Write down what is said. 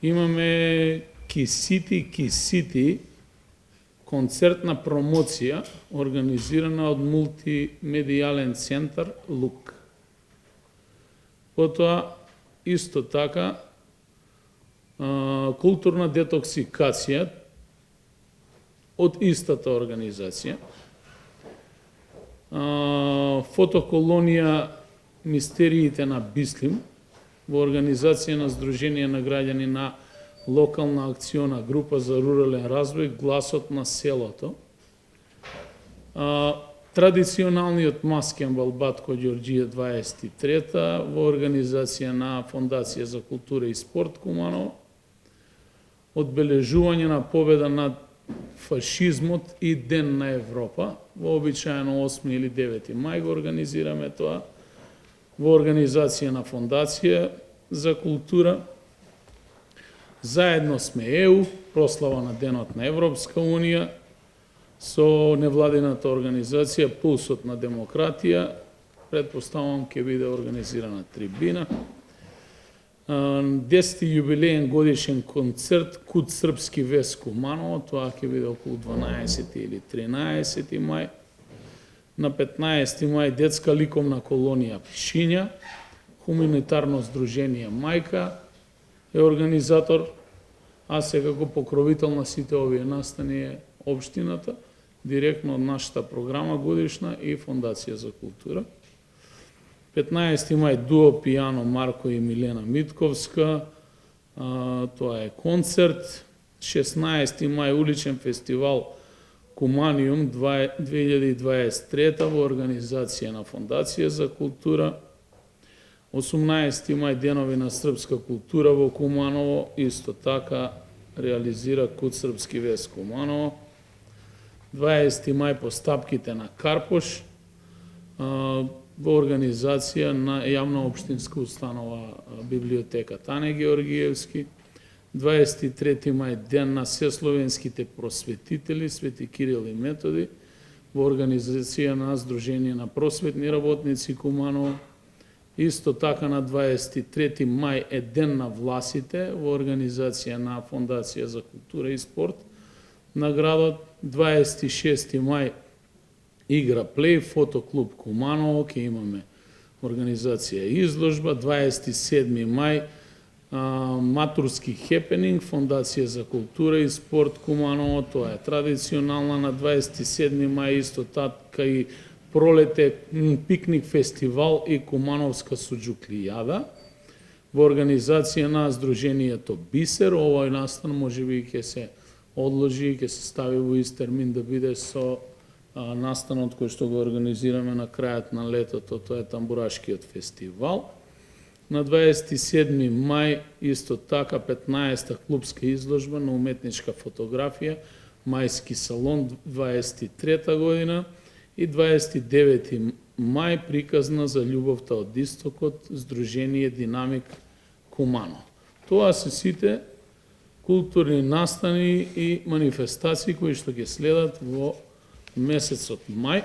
Имаме Кисити, концертна промоција, организирана од мултимедијален центар ЛУК. Потоа, исто така, културна детоксикација од истата организација. Фотоколонија Мистериите на Бислим во организација на Сдружение на граѓани на локална акциона група за рурален развој Гласот на селото. Традиционалниот маскенбал Батко Ѓорѓие 23-та во организација на Фондација за култура и спорт Куманово. Одбележување на победа над фашизмот и Ден на Европа, вообичаено 8 или 9 мај го организираме тоа, во организација на Фондација за култура. Заедно сме ЕУ, прослава на Денот на Европска Унија, со невладината организација Пулсот на демократија, предпоставам ќе биде организирана трибина. 10-ти јубилеен годишен концерт Куд српски вес Куманово, тоа ќе биде околу 12 или 13 мај. На 15 мај детска ликовна колонија Пшиња, хуманитарно здружение Мајка е организатор, а секако покровител на сите овие настани е општината, директно од нашата програма годишна и Фондација за култура. 15 мај дуо пијано Марко и Милена Митковска, тоа е концерт. 16 мај уличен фестивал Куманиум 2023 во организација на Фондација за култура. 18 мај денови на српска култура во Куманово, исто така реализира Куд српски вес Куманово. 20 мај постапките на Карпош во организација на јавна општинска установа библиотека Тане Георгиевски. 23 мај ден на сесловенските просветители Свети Кирил и Методи во организација на Сдружение на просветни работници Куманово. Исто така на 23 мај е ден на власите во организација на Фондација за култура и спорт на градот. 26 мај игра плей фотоклуб Куманово, ќе имаме организација и изложба. 27 мај матурски хепенинг Фондација за култура и спорт Куманово, тоа е традиционална. На 27 мај исто така и пролете пикник фестивал и Кумановска суџуклијада во организација на Сдруженијето Бисер. Овој настан можеби ќе се одложи и ќе се стави во ист термин да биде со настанот кој што го организираме на крајот на летото, тоа е Тамбурашкиот фестивал. На 27 мај исто така 15-та клубска изложба на уметничка фотографија Мајски салон 23-та година и 29 мај приказна за љубовта од истокот Сдружение Динамик Куманово. Тоа се сите културни настани и манифестации кои што ќе следат во месецот мај.